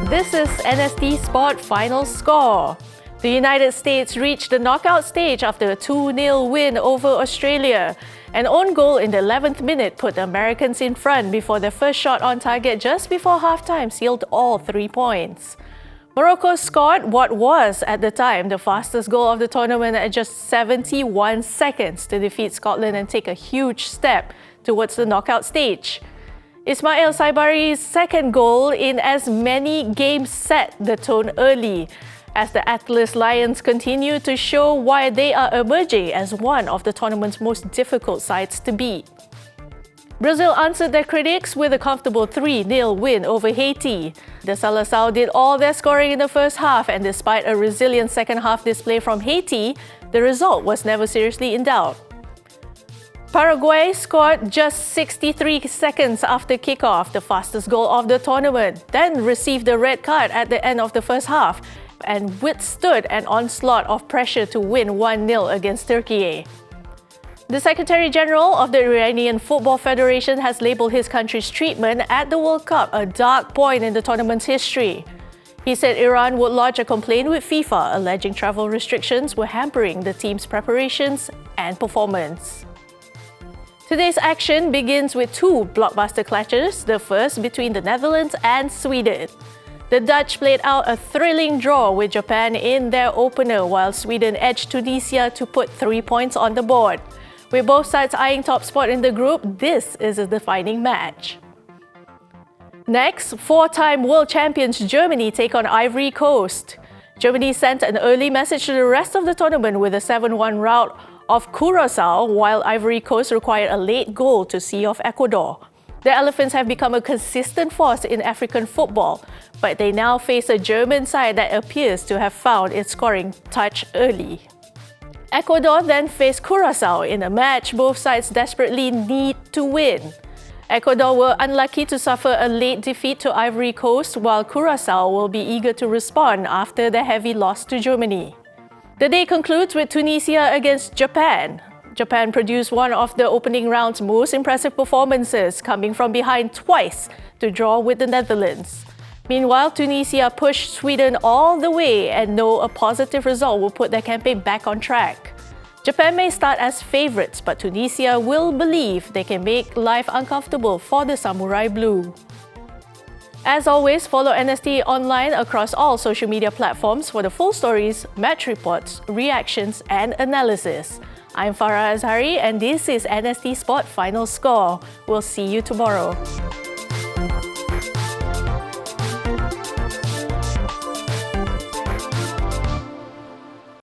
This is NST Sport Final Score. The United States reached the knockout stage after a 2-0 win over Australia. An own goal in the 11th minute put the Americans in front before their first shot on target just before halftime sealed all 3 points. Morocco scored what was, at the time, the fastest goal of the tournament at just 71 seconds to defeat Scotland and take a huge step towards the knockout stage. Ismail Saibari's second goal in as many games set the tone early, as the Atlas Lions continue to show why they are emerging as one of the tournament's most difficult sides to beat. Brazil answered their critics with a comfortable 3-0 win over Haiti. The Seleção did all their scoring in the first half, and despite a resilient second half display from Haiti, the result was never seriously in doubt. Paraguay scored just 63 seconds after kickoff, the fastest goal of the tournament, then received a red card at the end of the first half and withstood an onslaught of pressure to win 1-0 against Turkey. The Secretary General of the Iranian Football Federation has labelled his country's treatment at the World Cup a dark point in the tournament's history. He said Iran would lodge a complaint with FIFA alleging travel restrictions were hampering the team's preparations and performance. Today's action begins with two blockbuster clashes, the first between the Netherlands and Sweden. The Dutch played out a thrilling draw with Japan in their opener, while Sweden edged Tunisia to put 3 points on the board. With both sides eyeing top spot in the group, this is a defining match. Next, four-time world champions Germany take on Ivory Coast. Germany sent an early message to the rest of the tournament with a 7-1 rout of Curaçao, while Ivory Coast required a late goal to see off Ecuador. The Elephants have become a consistent force in African football, but they now face a German side that appears to have found its scoring touch early. Ecuador then faced Curaçao in a match both sides desperately need to win. Ecuador were unlucky to suffer a late defeat to Ivory Coast, while Curaçao will be eager to respond after the heavy loss to Germany. The day concludes with Tunisia against Japan. Japan produced one of the opening round's most impressive performances, coming from behind twice to draw with the Netherlands. Meanwhile, Tunisia pushed Sweden all the way and know a positive result will put their campaign back on track. Japan may start as favourites, but Tunisia will believe they can make life uncomfortable for the Samurai Blue. As always, follow NST online across all social media platforms for the full stories, match reports, reactions and analysis. I'm Farah Azhari and this is NST Sport Final Score. We'll see you tomorrow.